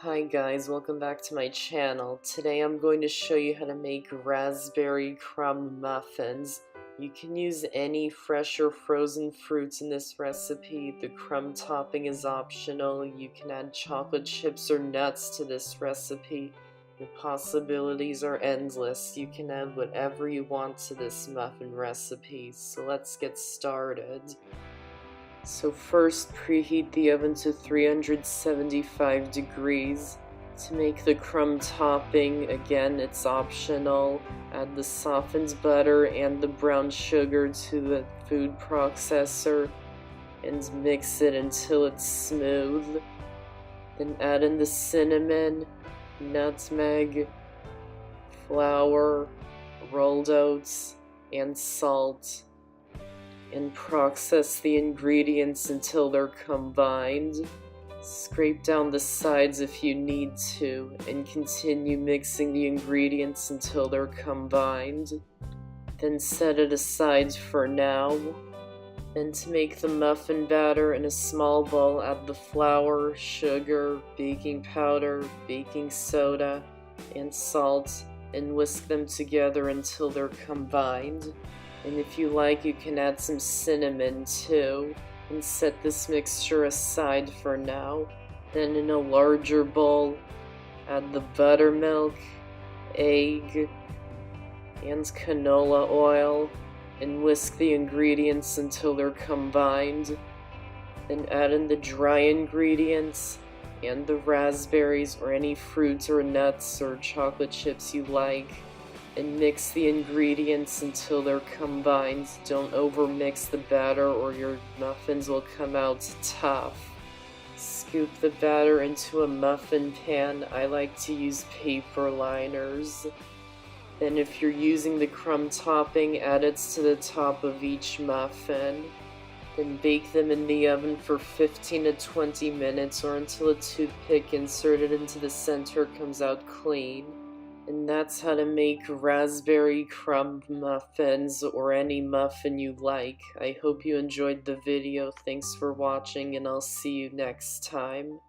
Hi guys, welcome back to my channel. Today I'm going to show you how to make raspberry crumb muffins. You can use any fresh or frozen fruits in this recipe. The crumb topping is optional. You can add chocolate chips or nuts to this recipe. The possibilities are endless. You can add whatever you want to this muffin recipe. So let's get started. So first, preheat the oven to 375 degrees. To make the crumb topping, again, it's optional. Add the softened butter and the brown sugar to the food processor and mix it until it's smooth. Then add in the cinnamon, nutmeg, flour, rolled oats, and salt. And process the ingredients until they're combined. Scrape down the sides if you need to, and continue mixing the ingredients until they're combined. Then set it aside for now. And to make the muffin batter, in a small bowl, add the flour, sugar, baking powder, baking soda, and salt, and whisk them together until they're combined. And if you like, you can add some cinnamon too, and set this mixture aside for now. Then in a larger bowl, add the buttermilk, egg, and canola oil, and whisk the ingredients until they're combined. Then add in the dry ingredients and the raspberries or any fruits or nuts or chocolate chips you like, and mix the ingredients until they're combined. Don't overmix the batter or your muffins will come out tough. Scoop the batter into a muffin pan. I like to use paper liners. Then if you're using the crumb topping, add it to the top of each muffin. Then bake them in the oven for 15 to 20 minutes or until a toothpick inserted into the center comes out clean. And that's how to make raspberry crumb muffins, or any muffin you like. I hope you enjoyed the video. Thanks for watching, and I'll see you next time.